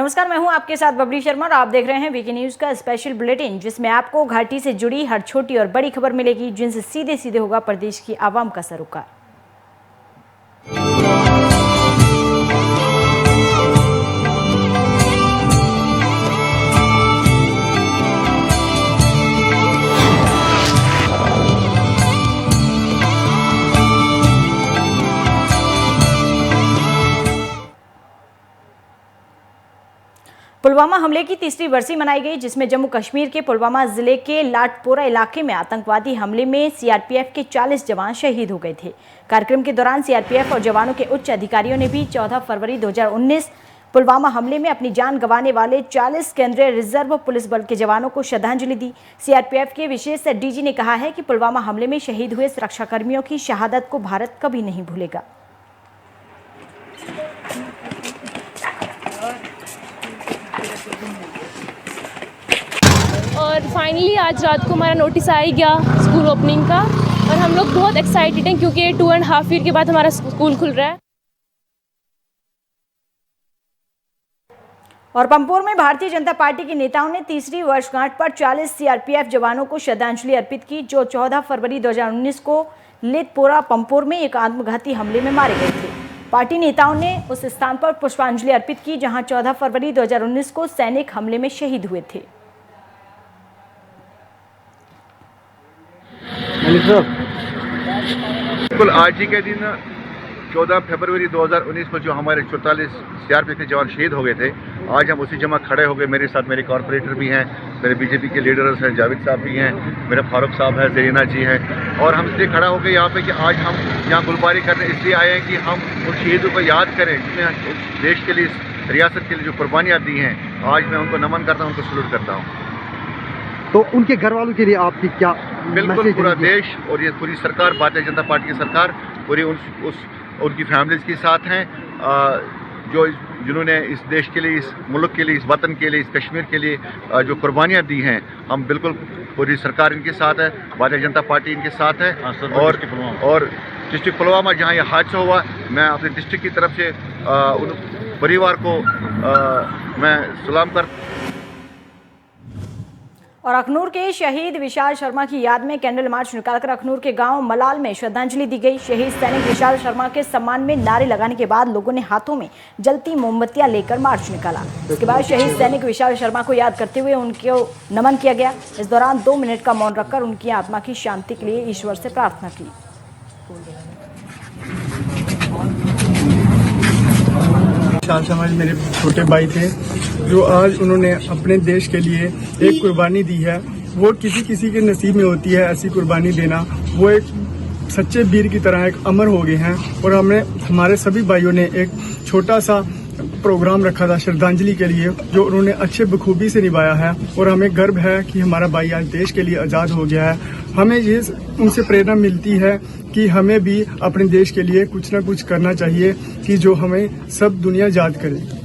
नमस्कार, मैं हूं आपके साथ बबली शर्मा और आप देख रहे हैं वीके न्यूज का स्पेशल बुलेटिन, जिसमें आपको घाटी से जुड़ी हर छोटी और बड़ी खबर मिलेगी, जिनसे सीधे सीधे होगा प्रदेश की आवाम का सरोकार। पुलवामा हमले की तीसरी बरसी मनाई गई, जिसमें जम्मू कश्मीर के पुलवामा जिले के लाटपोरा इलाके में आतंकवादी हमले में सीआरपीएफ के 40 जवान शहीद हो गए थे। कार्यक्रम के दौरान सीआरपीएफ और जवानों के उच्च अधिकारियों ने भी 14 फरवरी 2019 पुलवामा हमले में अपनी जान गंवाने वाले 40 केंद्रीय रिजर्व पुलिस बल के जवानों को श्रद्धांजलि दी। सीआरपीएफ के विशेष डीजी ने कहा है कि पुलवामा हमले में शहीद हुए सुरक्षाकर्मियों की शहादत को भारत कभी नहीं भूलेगा। और फाइनली आज रात को हमारा नोटिस आ ही गया स्कूल ओपनिंग का, और हम लोग बहुत एक्साइटेड हैं क्योंकि 2.5 ईयर के बाद हमारा स्कूल खुल रहा है। और पंपोर में भारतीय जनता पार्टी के नेताओं ने तीसरी वर्षगांठ पर 40 सीआरपीएफ जवानों को श्रद्धांजलि अर्पित की, जो 14 फरवरी 2019 को लेतपोरा पंपोर में एक आत्मघाती हमले में मारे गए थे। पार्टी नेताओं ने उस स्थान पर पुष्पांजलि अर्पित की जहां 14 फरवरी 2019 को सैनिक हमले में शहीद हुए थे। बिल्कुल आज ही के दिन 14 फरवरी 2019 को जो हमारे 44 सीआरपीएफ के जवान शहीद हो गए थे, आज हम उसी जगह खड़े हो गए। मेरे साथ मेरे कॉर्पोरेटर भी हैं, मेरे बीजेपी के लीडर्स हैं, जावेद साहब भी हैं, मेरे फारूक साहब हैं, जरीना जी हैं, और हम इसलिए खड़ा हो गए यहाँ पे कि आज हम यहाँ गुलबारी करने इसलिए आए हैं कि हम उन शहीदों को याद करें जिन्हें देश के लिए, रियासत के लिए जो कुर्बानियाँ दी हैं। आज मैं उनको नमन करता हूँ, उनको सलूट करता हूँ। तो उनके घर वालों के लिए आपकी क्या? बिल्कुल पूरा देश और ये पूरी सरकार, भारतीय जनता पार्टी की सरकार पूरी उनकी फैमिलीज के साथ हैं, जिन्होंने इस देश के लिए, इस मुल्क के लिए, इस वतन के लिए, इस कश्मीर के लिए जो कुर्बानियाँ दी हैं। हम बिल्कुल पूरी सरकार इनके साथ है, भारतीय जनता पार्टी इनके साथ है। और डिस्ट्रिक्ट पुलवामा जहाँ ये हादसा हुआ, मैं अपने डिस्ट्रिक्ट की तरफ से उन परिवार को मैं सलाम कर। और अखनूर के शहीद विशाल शर्मा की याद में कैंडल मार्च निकालकर अखनूर के गांव मलाल में श्रद्धांजलि दी गई। शहीद सैनिक विशाल शर्मा के सम्मान में नारे लगाने के बाद लोगों ने हाथों में जलती मोमबत्तियां लेकर मार्च निकाला। इसके बाद शहीद सैनिक विशाल शर्मा को याद करते हुए उनको नमन किया गया। इस दौरान 2 मिनट का मौन रखकर उनकी आत्मा की शांति के लिए ईश्वर से प्रार्थना की। विशाल शर्मा जी मेरे छोटे भाई थे, जो आज उन्होंने अपने देश के लिए एक कुर्बानी दी है। वो किसी के नसीब में होती है ऐसी कुर्बानी देना। वो एक सच्चे वीर की तरह एक अमर हो गए हैं। और हमारे सभी भाइयों ने एक छोटा सा प्रोग्राम रखा था श्रद्धांजलि के लिए, जो उन्होंने अच्छे बखूबी से निभाया है। और हमें गर्व है कि हमारा भाई आज देश के लिए आज़ाद हो गया है। हमें ये उनसे प्रेरणा मिलती है कि हमें भी अपने देश के लिए कुछ न कुछ करना चाहिए, कि जो हमें सब दुनिया याद करे।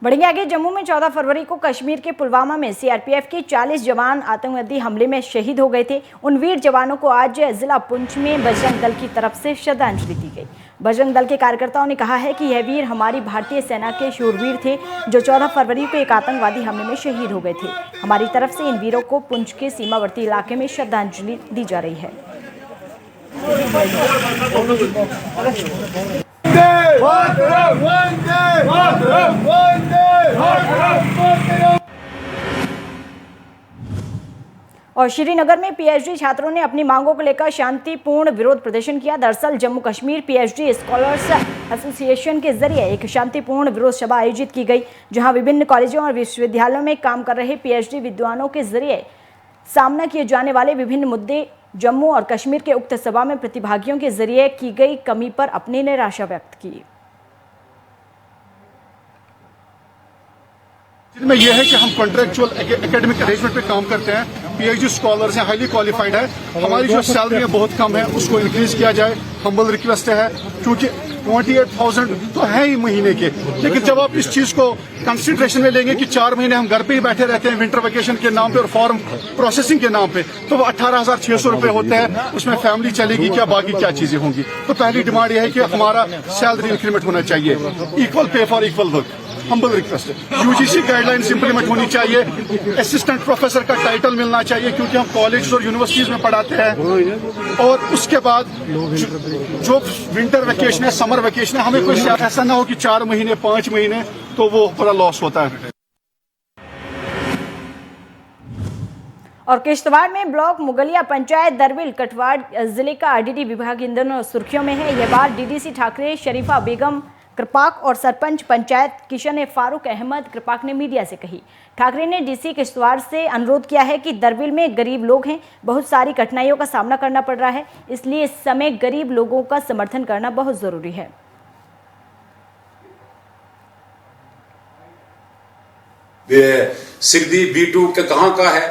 बढ़ेंगे आगे। जम्मू में 14 फरवरी को कश्मीर के पुलवामा में सीआरपीएफ के 40 जवान आतंकवादी हमले में शहीद हो गए थे। उन वीर जवानों को आज जिला पुंछ में बजरंग दल की तरफ से श्रद्धांजलि दी गई। बजरंग दल के कार्यकर्ताओं ने कहा है कि यह वीर हमारी भारतीय सेना के शूरवीर थे, जो 14 फरवरी को एक आतंकवादी हमले में शहीद हो गए थे। हमारी तरफ से इन वीरों को पुंछ के सीमावर्ती इलाके में श्रद्धांजलि दी जा रही है। और श्रीनगर में पीएचडी छात्रों ने अपनी मांगों को लेकर शांतिपूर्ण विरोध प्रदर्शन किया। दरअसल Jammu Kashmir PhD scholars association के जरिए एक शांतिपूर्ण विरोध सभा आयोजित की गई, जहां विभिन्न कॉलेजों और विश्वविद्यालयों में काम कर रहे पीएचडी विद्वानों के जरिए सामना किए जाने वाले विभिन्न मुद्दे, जम्मू और कश्मीर के उक्त सभा में प्रतिभागियों के जरिए की गई कमी पर अपनी निराशा व्यक्त की। में यह है कि हम कॉन्ट्रेक्चुअल एकेडमिक अरेंजमेंट पे काम करते हैं, पीएचडी स्कॉलर्स हैं, हाईली क्वालिफाइड है। हमारी जो सैलरी बहुत कम है उसको इंक्रीज किया जाए, हम्बल रिक्वेस्ट है, क्योंकि 28,000 तो है ही महीने के। लेकिन जब आप इस चीज को कंसिडरेशन में लेंगे कि 4 महीने हम घर पे ही बैठे रहते हैं विंटर वेकेशन के नाम पे और फॉर्म प्रोसेसिंग के नाम पे, तो वो 18,600 रुपए होते हैं, उसमें फैमिली चलेगी क्या, बाकी क्या चीजें होंगी। तो पहली डिमांड यह है कि हमारा सैलरी इंक्रीमेंट होना चाहिए, equal pay for equal work, humble request है। यूजीसी गाइडलाइंस इंप्लीमेंट होनी चाहिए, असिस्टेंट प्रोफेसर का टाइटल मिलना चाहिए क्योंकि हम कॉलेज और यूनिवर्सिटीज में पढ़ाते हैं। और उसके बाद जो विंटर वेकेशन है, समर वेकेशन है, हमें कोई ऐसा ना हो कि 4 महीने 5 महीने तो वो बड़ा लॉस होता है। और किश्तवाड़ में ब्लॉक मुगलिया पंचायत दरविल कटवाड़ जिले का आरडीडी विभाग इन दोनों सुर्खियों में है। यह बात डीडीसी ठाकरे, शरीफा बेगम कृपाक और सरपंच पंचायत किशन फारूक अहमद कृपाक ने मीडिया से कही। ठाकरे ने डीसी किश्तवाड़ से अनुरोध किया है कि दरविल में गरीब लोग हैं, बहुत सारी कठिनाइयों का सामना करना पड़ रहा है, इसलिए इस समय गरीब लोगों का समर्थन करना बहुत जरूरी है। सिगदी B2 के कहां का है,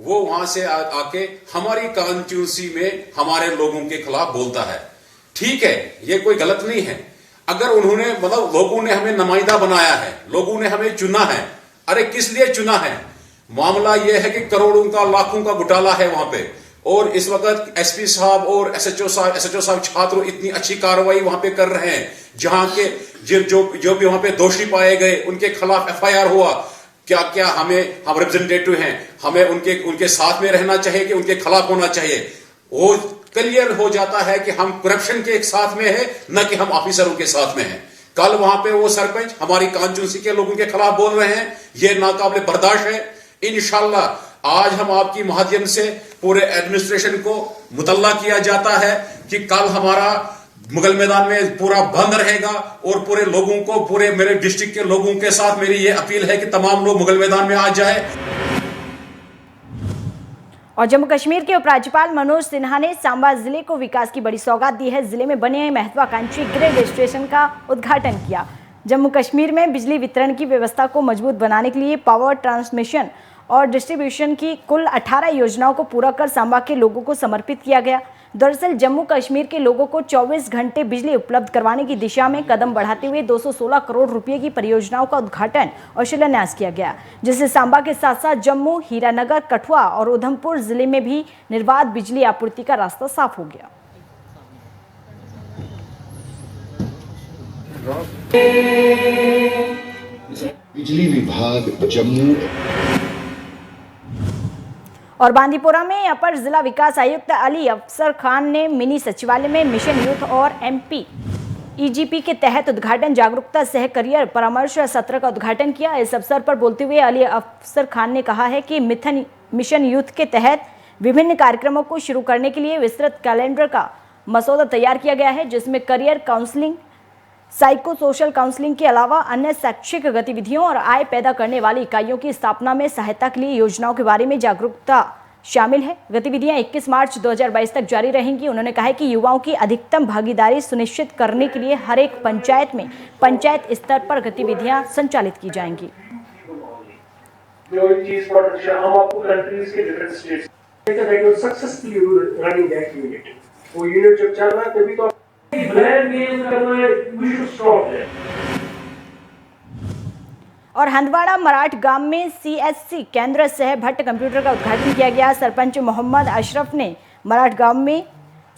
वो वहां से आके हमारी कॉन्स्टिट्यूंसी में हमारे लोगों के खिलाफ बोलता है। ठीक है, ये कोई गलत नहीं है। अगर उन्होंने मतलब लोगों ने हमें नुमाइंदा बनाया है, लोगों ने हमें चुना है, अरे किस लिए चुना है? मामला यह है कि करोड़ों का लाखों का घोटाला है वहां पे, और इस वक्त एसपी साहब और एसएचओ साहब छात्र इतनी अच्छी कार्रवाई वहां पे कर रहे हैं, जहां के जो भी वहां पे दोषी पाए गए उनके खिलाफ एफआईआर हुआ। क्या हम रिप्रेजेंटेटिव हैं, हमें उनके साथ में रहना चाहिए कि उनके खिलाफ होना चाहिए? वो क्लियर हो जाता है कि हम करप्शन के साथ में है, न कि हम ऑफिसरों के साथ में हैं। कल वहां पे वो सरपंच हमारी कॉन्स्टिट्यूंसी के लोगों के खिलाफ बोल रहे हैं, ये नाकाबिले बर्दाश्त है। इंशाल्लाह आज हम आपकी माध्यम से पूरे एडमिनिस्ट्रेशन को मुतल्ला किया जाता है कि कल हमारा मुगल मैदान में पूरा बंद रहेगा, और पूरे लोगों को, पूरे मेरे डिस्ट्रिक्ट के लोगों के साथ मेरी ये अपील है कि तमाम लोग मुगल मैदान में आ जाए। और जम्मू कश्मीर के उपराज्यपाल मनोज सिन्हा ने सांबा जिले को विकास की बड़ी सौगात दी है। जिले में बने महत्वाकांक्षी ग्रिड स्टेशन का उद्घाटन किया। जम्मू कश्मीर में बिजली वितरण की व्यवस्था को मजबूत बनाने के लिए पावर ट्रांसमिशन और डिस्ट्रीब्यूशन की कुल 18 योजनाओं को पूरा कर सांबा के लोगों को समर्पित किया गया। दरअसल जम्मू कश्मीर के लोगों को 24 घंटे बिजली उपलब्ध करवाने की दिशा में कदम बढ़ाते हुए 216 करोड़ रुपए की परियोजनाओं का उद्घाटन और शिलान्यास किया गया, जिससे सांबा के साथ साथ जम्मू, हीरानगर, कठुआ और उधमपुर जिले में भी निर्बाध बिजली आपूर्ति का रास्ता साफ हो गया। बिजली विभाग जम्मू और बांदीपोरा में अपर जिला विकास आयुक्त अली अफसर खान ने मिनी सचिवालय में मिशन यूथ और MP EGP के तहत उद्घाटन जागरूकता सह करियर परामर्श सत्र का उद्घाटन किया। इस अवसर पर बोलते हुए अली अफसर खान ने कहा है कि मिशन यूथ के तहत विभिन्न कार्यक्रमों को शुरू करने के लिए विस्तृत कैलेंडर का मसौदा तैयार किया गया है, जिसमें career counselling, psycho social counselling के अलावा अन्य शैक्षिक गतिविधियों और आय पैदा करने वाली इकाइयों की स्थापना में सहायता के लिए योजनाओं के बारे में जागरूकता शामिल है। गतिविधियां 21 मार्च 2022 तक जारी रहेंगी। उन्होंने कहा कि युवाओं की अधिकतम भागीदारी सुनिश्चित करने के लिए हर एक पंचायत में पंचायत स्तर पर गतिविधियां संचालित की जाएंगी। और हंदवाड़ा मराठ गांव में CSC केंद्र सह भट्ट कंप्यूटर का उद्घाटन किया गया। सरपंच मोहम्मद अशरफ ने मराठ गांव में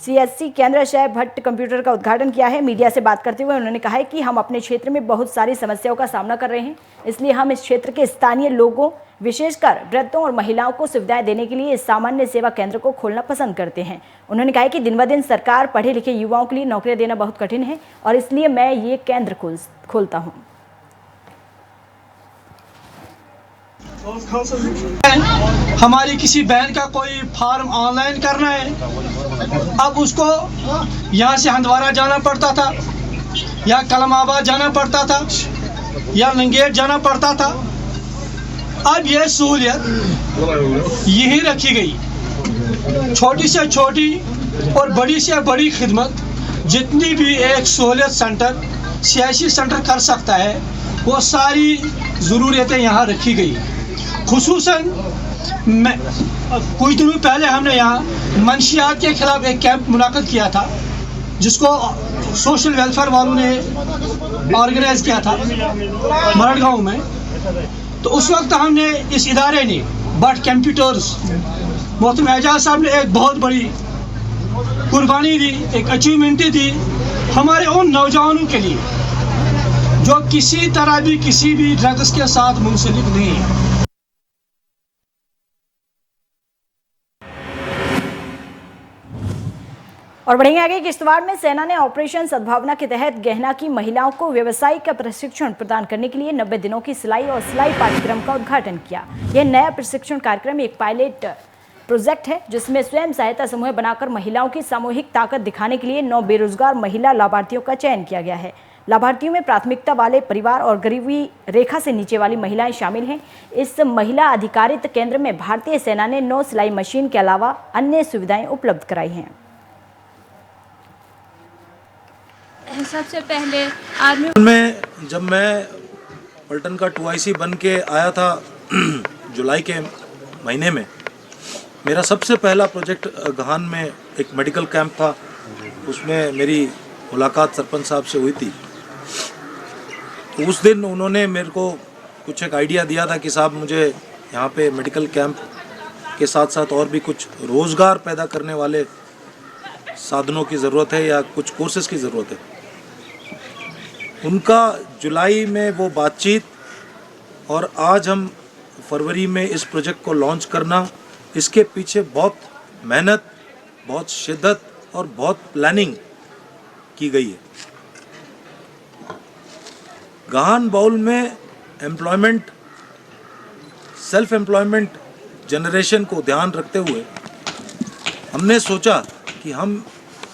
CSC केंद्र सह भट्ट कंप्यूटर का उद्घाटन किया है। मीडिया से बात करते हुए उन्होंने कहा है कि हम अपने क्षेत्र में बहुत सारी समस्याओं का सामना कर रहे हैं, इसलिए हम इस क्षेत्र के स्थानीय लोगों, विशेषकर वृद्धों और महिलाओं को सुविधाएं देने के लिए इस सामान्य सेवा केंद्र को खोलना पसंद करते हैं। उन्होंने कहा कि दिन ब दिन सरकार पढ़े लिखे युवाओं के लिए नौकरियां देना बहुत कठिन है और इसलिए मैं ये केंद्र खोलता हूँ। हमारी किसी बहन का कोई फार्म ऑनलाइन करना है, अब उसको यहाँ से हंदवाड़ा जाना पड़ता था, या कलमाबाद जाना पड़ता था, या लंगेट जाना पड़ता था। अब यह सहूलियत यही रखी गई। छोटी से छोटी और बड़ी से बड़ी खिदमत जितनी भी एक सहूलियत सेंटर, सियासी सेंटर कर सकता है, वो सारी ज़रूरियतें यहाँ रखी गई। खुसूसन कुछ दिनों पहले हमने यहाँ मंशियात के खिलाफ एक कैंप मुनाकिद किया था, जिसको सोशल वेलफेयर वालों ने ऑर्गेनाइज किया था मरड़गांव में। तो उस वक्त हमने इस इदारे ने बट कंप्यूटर्स मोहतरम एजाज साहब ने एक बहुत बड़ी कुर्बानी दी, एक अचीवमेंट दी हमारे उन नौजवानों के लिए जो किसी तरह भी किसी भी ड्रग्स के साथ मुंसलिक नहीं है। और बढ़ेंगे आगे। किश्तवाड़ में सेना ने ऑपरेशन सद्भावना के तहत गहना की महिलाओं को व्यावसायिक प्रशिक्षण प्रदान करने के लिए 90 दिनों की सिलाई और सिलाई पाठ्यक्रम का उद्घाटन किया। यह नया प्रशिक्षण कार्यक्रम एक पायलट प्रोजेक्ट है, जिसमें स्वयं सहायता समूह बनाकर महिलाओं की सामूहिक ताकत दिखाने के लिए 9 बेरोजगार महिला लाभार्थियों का चयन किया गया है। लाभार्थियों में प्राथमिकता वाले परिवार और गरीबी रेखा से नीचे वाली महिलाएं शामिल हैं। इस महिला अधिकारित केंद्र में भारतीय सेना ने 9 सिलाई मशीन के अलावा अन्य सुविधाएं उपलब्ध कराई हैं। सबसे पहले आर्मी में जब मैं पलटन का 2IC बन के आया था जुलाई के महीने में, मेरा सबसे पहला प्रोजेक्ट गहान में एक मेडिकल कैंप था। उसमें मेरी मुलाकात सरपंच साहब से हुई थी। तो उस दिन उन्होंने मेरे को कुछ एक आइडिया दिया था कि साहब मुझे यहाँ पे मेडिकल कैंप के साथ साथ और भी कुछ रोज़गार पैदा करने वाले साधनों की ज़रूरत है या कुछ कोर्सेज़ की ज़रूरत है। उनका जुलाई में वो बातचीत और आज हम फरवरी में इस प्रोजेक्ट को लॉन्च करना, इसके पीछे बहुत मेहनत, बहुत शिद्दत और बहुत प्लानिंग की गई है। गहान बाउल में एम्प्लॉयमेंट, सेल्फ एम्प्लॉयमेंट जनरेशन को ध्यान रखते हुए हमने सोचा कि हम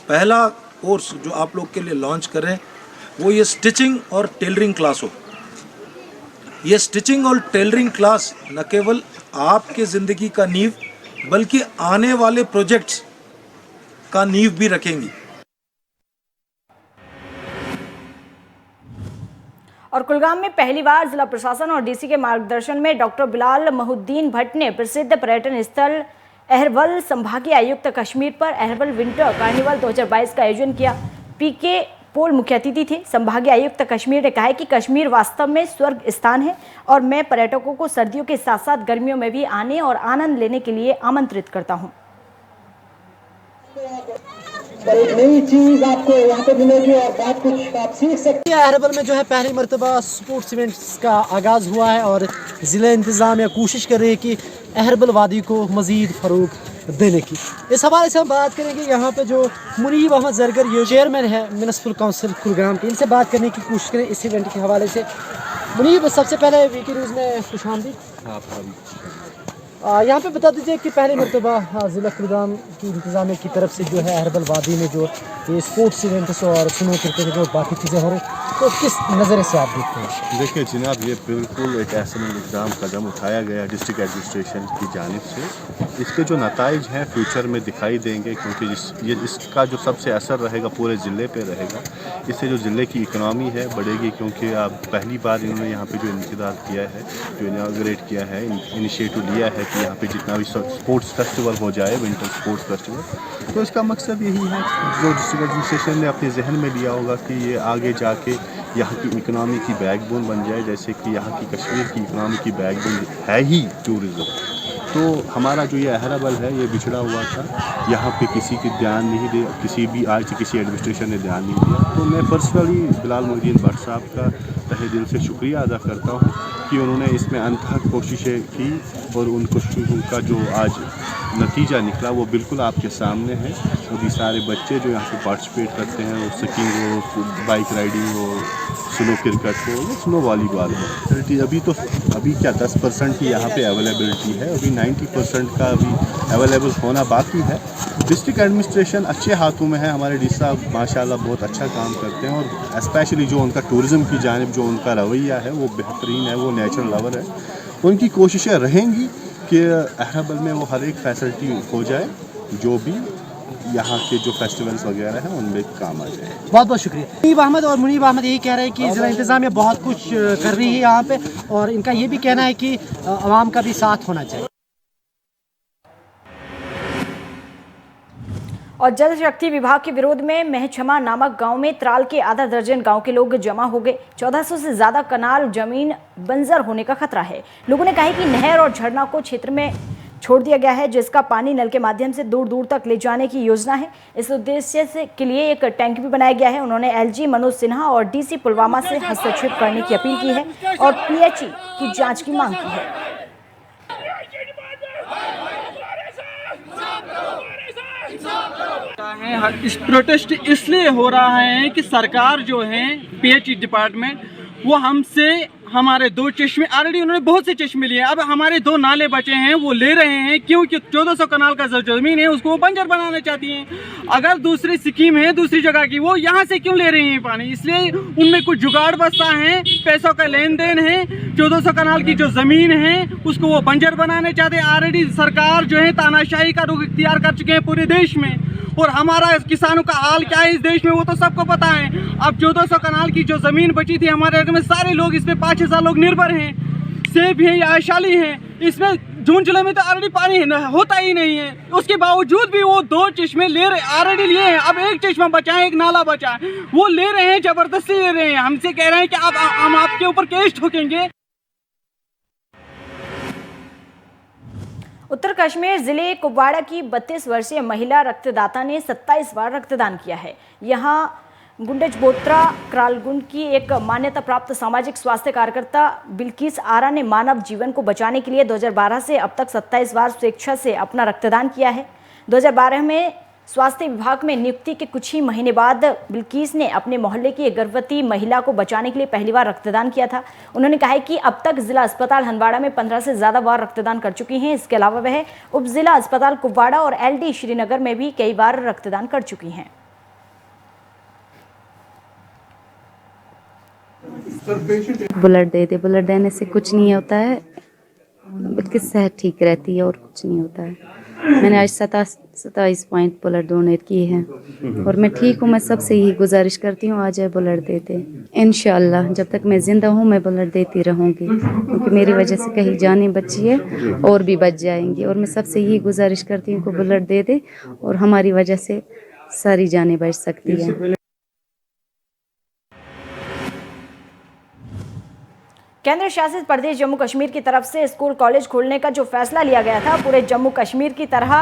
पहला कोर्स जो आप लोग के लिए लॉन्च करें वो ये स्टिचिंग और टेलरिंग क्लास हो। ये स्टिचिंग और टेलरिंग क्लास न केवल आपके ज़िंदगी का नींव बल्कि आने वाले प्रोजेक्ट्स का नींव भी रखेंगी। और कुलगाम में पहली बार जिला प्रशासन और डीसी के मार्गदर्शन में डॉक्टर बिलाल महुद्दीन भट्ट ने प्रसिद्ध पर्यटन स्थल अहरबल संभागीय आयुक्त कश्मीर पर अहरबल विंटर कार्निवल 2022 का आयोजन किया। पीके पोल मुख्य अतिथि थे। संभागीय आयुक्त कश्मीर ने कहा है कि कश्मीर वास्तव में स्वर्ग स्थान है और मैं पर्यटकों को सर्दियों के साथ साथ गर्मियों में भी आने और आनंद लेने के लिए आमंत्रित करता हूं। एक नई चीज आपको यहाँ पे मिलेगी और बहुत कुछ आप सीख सकते हैं। अहरबल में जो है पहली मरतबा स्पोर्ट्स इवेंट्स का आगाज़ हुआ है और ज़िला इंतज़ामिया कोशिश कर रही है कि अहरबल वादी को मज़ीद फ़रोग देने की। इस हवाले से हम बात करेंगे यहाँ पे जो मुनीब अहमद जरगर ये चेयरमैन है म्युनिसिपल काउंसिल कुलगाम के, इनसे बात करने की कोशिश करें इस इवेंट के हवाले से। मुनीब, सबसे पहले वीके न्यूज़ में खुशामदीद। यहाँ पे बता दीजिए कि पहली मरतबा ज़िला कुलगाम की इंतज़ामिया की तरफ से जो है अहरबल वादी में जो ये स्पोर्ट्स इवेंट्स और स्नो क्रिकेट और बाकी चीज़ें हो रही, तो किस नज़र से आप देखते हैं? देखिए जनाब, ये बिल्कुल एक ऐसा इंतज़ाम कदम उठाया गया डिस्ट्रिक्ट एडमिनिस्ट्रेशन की जानिब से। इसके जो नताइज हैं फ्यूचर में दिखाई देंगे, क्योंकि इसका जो सबसे असर रहेगा पूरे ज़िले पे रहेगा। इससे जो ज़िले की इकनॉमी है बढ़ेगी, क्योंकि अब पहली बार इन्होंने यहाँ पे जो इंतज़ार किया है, जो इनाग्रेट किया है, इनिशिएटिव लिया है कि यहाँ पे जितना भी स्पोर्ट्स फेस्टिवल हो जाए, विंटर स्पोर्ट्स फेस्टिवल, तो इसका मकसद यही है जो डिस्ट्रिक्ट एडमिनिस्ट्रेशन ने अपने जहन में लिया होगा कि ये आगे जाके यहाँ की इकनॉमी की बैकबोन बन जाए। जैसे कि यहाँ की कश्मीर की इकनॉमी की बैकबोन है ही टूरिज़म। तो हमारा जो ये अहरबल है ये बिछड़ा हुआ था, यहाँ पे किसी की ध्यान नहीं दे, किसी भी आज किसी एडमिनिस्ट्रेशन ने ध्यान नहीं दिया। तो मैं पर्सनली बिलाल महुद्दीन भट्ट साहब का तहे दिल से शुक्रिया अदा करता हूँ कि उन्होंने इसमें अनथक कोशिशें की और उनका जो आज नतीजा निकला वो बिल्कुल आपके सामने है। अभी सारे बच्चे जो यहाँ पे पार्टिसिपेट करते हैं, वो स्कीइंग हो, बाइक राइडिंग हो, स्नो क्रिकेट हो या स्नो वॉलीबॉल हो, अभी क्या 10% की यहाँ पे अवेलेबिलिटी है, अभी 90% का अभी अवेलेबल होना बाकी है। डिस्ट्रिक्ट एडमिनिस्ट्रेशन अच्छे हाथों में है। हमारे डी साहब माशाल्लाह बहुत अच्छा काम करते हैं और स्पेशली जो उनका टूरिज़म की जानिब जो उनका रवैया है वो बेहतरीन है, वो नेचुरल लवर है। उनकी कोशिशें रहेंगी कि अहरबल में वो हर एक फैसिलिटी हो जाए जो भी यहाँ के जो फेस्टिवल्स वगैरह हैं उनमें काम आ जाए। बहुत बहुत शुक्रिया। मुनीब अहमद और मुनीब अहमद यही कह रहे हैं कि ज़िला इंतज़ामिया बहुत कुछ कर रही है यहाँ पे, और इनका ये भी कहना है कि आवाम का भी साथ होना चाहिए। और जल शक्ति विभाग के विरोध में महछमा नामक गांव में त्राल के आधा दर्जन गांव के लोग जमा हो गए। 1400 से ज्यादा कनाल जमीन बंजर होने का खतरा है। लोगों ने कहा है कि नहर और झरना को क्षेत्र में छोड़ दिया गया है, जिसका पानी नल के माध्यम से दूर दूर तक ले जाने की योजना है। इस उद्देश्य से के लिए एक टैंक भी बनाया गया है। उन्होंने एलजी मनोज सिन्हा और डीसी पुलवामा से हस्तक्षेप करने की अपील की है और पीएचई की जांच की मांग की है। इस प्रोटेस्ट इसलिए हो रहा है कि सरकार जो है पीएचई डिपार्टमेंट वो हमसे हमारे 2 चश्मे ऑलरेडी उन्होंने बहुत से चश्मे लिए, अब हमारे 2 नाले बचे हैं वो ले रहे हैं क्योंकि 1400 कनाल का जो जमीन है उसको वो बंजर बनाना चाहती हैं। अगर दूसरी स्कीम है दूसरी जगह की, वो यहाँ से क्यों ले रही हैं पानी? इसलिए उनमें कुछ जुगाड़ बसता है, पैसों का लेन देन है। 1400 कनाल की जो जमीन है उसको वो बंजर बनाने चाहते हैं। ऑलरेडी सरकार जो है तानाशाही का रुख इख्तियार कर चुके हैं पूरे देश में, और हमारा किसानों का हाल क्या है इस देश में वो तो सबको पता है। अब 1400 कनाल की जो जमीन बची थी हमारे राज्य में सारे लोग इसमें 5-6 लोग निर्भर हैं, सेब हैं या आशाली हैं। इसमें जून जुलाई में तो ऑलरेडी पानी होता ही नहीं है, उसके बावजूद भी वो 2 चश्मे ले रहे ऑलरेडी लिए हैं। अब एक चश्मा बचा है, एक नाला बचा है, वो ले रहे हैं, जबरदस्ती ले रहे हैं। हमसे कह रहे हैं कि अब हम आपके ऊपर केस ठोकेंगे। उत्तर कश्मीर जिले कुपवाड़ा की 32 वर्षीय महिला रक्तदाता ने 27 बार रक्तदान किया है। यहाँ गुंडजबोत्रा क्रालगुंड की एक मान्यता प्राप्त सामाजिक स्वास्थ्य कार्यकर्ता बिल्किस आरा ने मानव जीवन को बचाने के लिए 2012 से अब तक 27 बार स्वेच्छा से अपना रक्तदान किया है। 2012 में स्वास्थ्य विभाग में नियुक्ति के कुछ ही महीने बाद बिल्किस ने अपने मोहल्ले की एक गर्भवती महिला को बचाने के लिए पहली बार रक्तदान किया था। उन्होंने कहा है कि अब तक जिला अस्पताल हंदवाड़ा में 15 से ज़्यादा बार रक्तदान कर चुकी हैं। इसके अलावा वह उप जिला अस्पताल कुपवाड़ा और एलडी श्रीनगर में भी कई बार रक्तदान कर चुकी हैं। ब्लड ब्लड देने से कुछ नहीं होता है, बल्कि सेहत ठीक रहती है और कुछ नहीं होता है। मैंने आज 27 पॉइंट ब्लड डोनेट किए हैं और मैं ठीक हूँ। मैं सबसे यही गुजारिश करती हूँ, आ जाए ब्लड देते। इंशाअल्लाह जब तक मैं ज़िंदा हूँ मैं ब्लड देती रहूँगी, क्योंकि मेरी वजह से कहीं जानें बची है और भी बच जाएंगी। और मैं सबसे यही गुजारिश करती हूँ कि ब्लड दे दे, और हमारी वजह से सारी जानें बच सकती हैं। केंद्र शासित प्रदेश जम्मू कश्मीर की तरफ से स्कूल कॉलेज खोलने का जो फैसला लिया गया था, पूरे जम्मू कश्मीर की तरह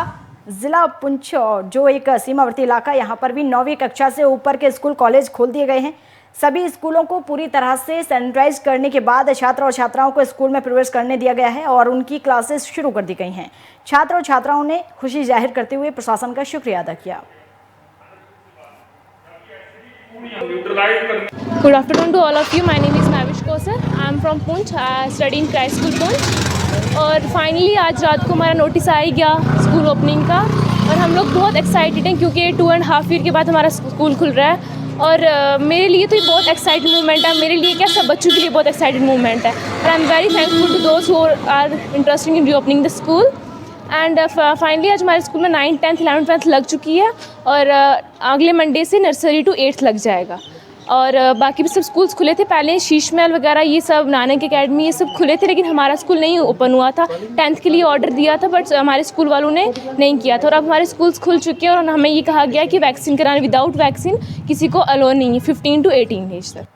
जिला पुंछ जो एक सीमावर्ती इलाका, यहाँ पर भी 9वीं कक्षा से ऊपर के स्कूल कॉलेज खोल दिए गए हैं। सभी स्कूलों को पूरी तरह से सैनिटाइज करने के बाद छात्र और छात्राओं को स्कूल में प्रवेश करने दिया गया है और उनकी क्लासेस शुरू कर दी गई हैं। छात्र और छात्राओं ने खुशी जाहिर करते हुए प्रशासन का शुक्रिया अदा किया। Good afternoon to all of you. My name is Navish Kausar. I am from Poonch. I study in Christ School Poonch. और फाइनली आज रात को हमारा नोटिस आ ही गया स्कूल ओपनिंग का, और हम लोग बहुत एक्साइटेड हैं क्योंकि 2.5 ईयर के बाद हमारा स्कूल खुल रहा है। और मेरे लिए तो ये बहुत एक्साइटेड मूवमेंट है, मेरे लिए क्या सब बच्चों के लिए बहुत एक्साइटेड मूवमेंट है। और I am very thankful to those who are interested in reopening the school. And finally आज हमारे स्कूल में 9th, 10th, 11th, 12th लग चुकी है, और अगले मंडे से नर्सरी टू 8th लग जाएगा। और बाकी भी सब स्कूल्स खुले थे पहले, शीश महल वगैरह ये सब, नानक अकेडमी ये सब खुले थे, लेकिन हमारा स्कूल नहीं ओपन हुआ था। 10th के लिए ऑर्डर दिया था बट हमारे स्कूल वालों ने नहीं किया था। और अब हमारे स्कूल्स खुल चुके हैं और हमें ये कहा गया कि वैक्सीन कराने, विदाउट वैक्सीन किसी को अलो नहीं है 15 to 18 एज तक।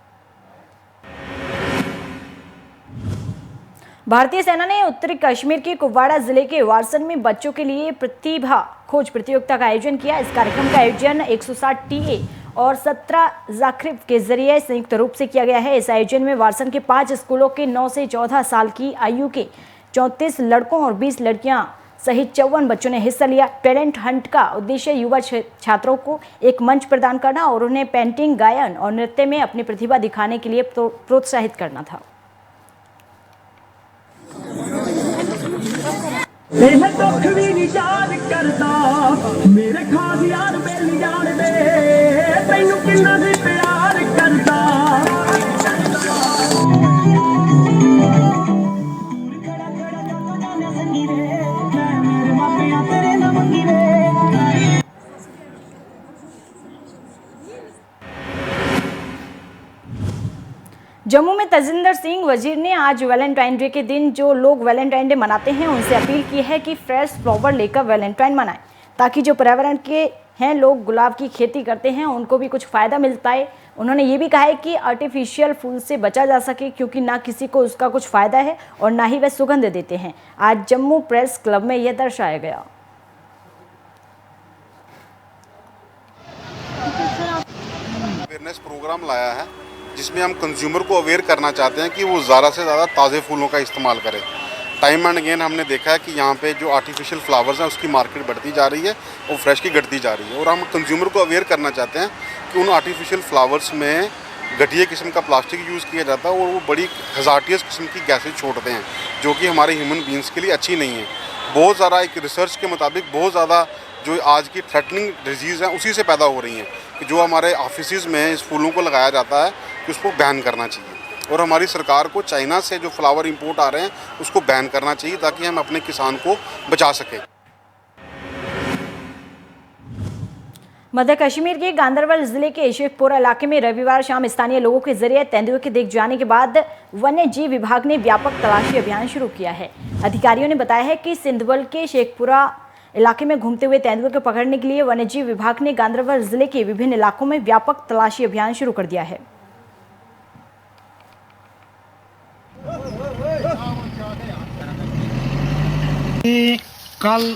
भारतीय सेना ने उत्तरी कश्मीर के कुपवाड़ा जिले के वारसन में बच्चों के लिए प्रतिभा खोज प्रतियोगिता का आयोजन किया। इस कार्यक्रम का आयोजन 160 TA और 17 जाखिफ के जरिए संयुक्त रूप से किया गया है। इस आयोजन में वारसन के 5 स्कूलों के 9 से 14 साल की आयु के 34 लड़कों और 20 लड़कियां सहित 54 बच्चों ने हिस्सा लिया। टैलेंट हंट का उद्देश्य युवा छात्रों को एक मंच प्रदान करना और उन्हें पेंटिंग, गायन और नृत्य में अपनी प्रतिभा दिखाने के लिए प्रोत्साहित करना था। मेरे खास यार बेली जान दे तैनू किन्ना दी प्यार करदा। गजेंद्र सिंह वजीर ने आज वैलेंटाइन डे के दिन जो लोग वैलेंटाइन डे मनाते हैं उनसे अपील की है कि फ्रेश फ्लावर लेकर वैलेंटाइन मनाएं, ताकि जो पर्यावरण के हैं लोग गुलाब की खेती करते हैं उनको भी कुछ फ़ायदा मिलता है। उन्होंने ये भी कहा है कि आर्टिफिशियल फूल से बचा जा सके, क्योंकि ना किसी को उसका कुछ फ़ायदा है और ना ही वह सुगंध देते हैं। आज जम्मू प्रेस क्लब में यह दर्शाया गया। अवेयरनेस प्रोग्राम लाया है जिसमें हम कंज्यूमर को अवेयर करना चाहते हैं कि वो ज़्यादा से ज़्यादा ताज़े फूलों का इस्तेमाल करें। टाइम एंड अगेन हमने देखा है कि यहाँ पे जो आर्टिफिशियल फ्लावर्स हैं उसकी मार्केट बढ़ती जा रही है और फ्रेश की घटती जा रही है, और हम कंज्यूमर को अवेयर करना चाहते हैं कि उन आर्टिफिशियल फ्लावर्स में घटिया किस्म का प्लास्टिक यूज़ किया जाता है और वो बड़ी हज़ार्टियस किस्म की गैसेज छोड़ते हैं जो कि हमारे ह्यूमन बींग्स के लिए अच्छी नहीं है। बहुत ज़्यादा एक रिसर्च के मुताबिक बहुत ज़्यादा जो आज की थ्रेटनिंग डिजीज़ हैं उसी से पैदा हो रही हैं, कि जो हमारे ऑफिस में इस फूलों को लगाया जाता है कि उसको बैन करना चाहिए, और हमारी सरकार को चाइना से जो फ्लावर इंपोर्ट आ रहे हैं उसको बैन करना चाहिए ताकि हम अपने किसान को बचा सकें। मध्य कश्मीर के गांदरबल जिले के शेखपुरा इलाके में रविवार शाम स्थानीय लोगों के जरिए तेंदुए के देख जाने के बाद वन्य जीव विभाग ने व्यापक तलाशी अभियान शुरू किया है। अधिकारियों ने बताया है कि सिंधवल के शेखपुरा इलाके में घूमते हुए तेंदुए को पकड़ने के लिए वन्य जीव विभाग ने गांदरबल जिले के विभिन्न इलाकों में व्यापक तलाशी अभियान शुरू कर दिया है। कल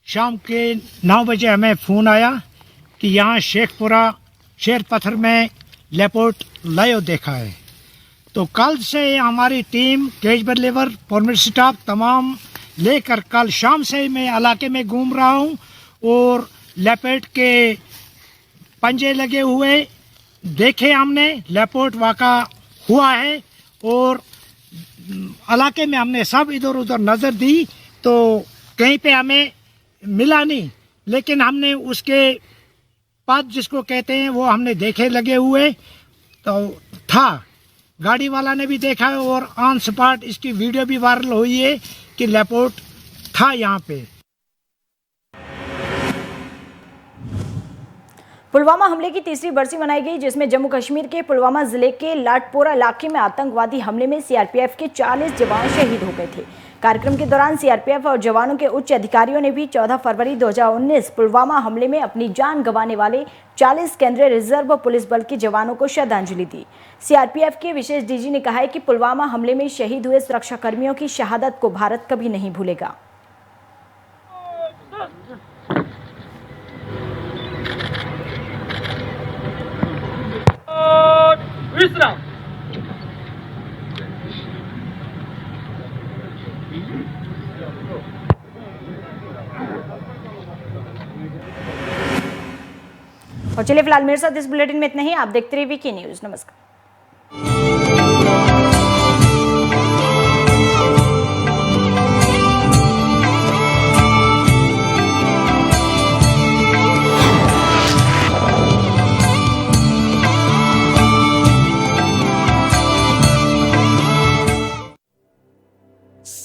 शाम के 9 बजे हमें फ़ोन आया कि यहाँ शेखपुरा शेर पत्थर में लेपर्ड लायो देखा है। तो कल से हमारी टीम केजबर लेवर परमिट स्टाफ तमाम लेकर कल शाम से मैं इलाके में घूम रहा हूँ और लेपर्ड के पंजे लगे हुए देखे हमने। लेपर्ड वाक़ा हुआ है और इलाके में हमने सब इधर उधर नज़र दी तो कहीं पे हमें मिला नहीं, लेकिन हमने उसके पद जिसको कहते हैं वो हमने देखे लगे हुए तो था। गाड़ी वाला ने भी देखा है और ऑन स्पॉट इसकी वीडियो भी वायरल हुई है कि लेपर्ड था यहाँ पे। पुलवामा हमले की तीसरी बरसी मनाई गई, जिसमें जम्मू कश्मीर के पुलवामा जिले के लाटपोरा इलाके में आतंकवादी हमले में सीआरपीएफ के 40 जवान शहीद हो गए थे। कार्यक्रम के दौरान सीआरपीएफ और जवानों के उच्च अधिकारियों ने भी 14 फरवरी 2019 पुलवामा हमले में अपनी जान गंवाने वाले 40 केंद्रीय रिजर्व पुलिस बल के जवानों को श्रद्धांजलि दी। सीआरपीएफ के विशेष डीजी ने कहा है कि पुलवामा हमले में शहीद हुए सुरक्षाकर्मियों की शहादत को भारत कभी नहीं भूलेगा। विश्राम। और चलिए फिलहाल मेरे साथ इस बुलेटिन में इतना ही। आप देखते रहिए वीके न्यूज़। नमस्कार।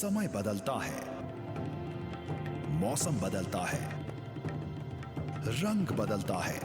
समय बदलता है, मौसम बदलता है, रंग बदलता है,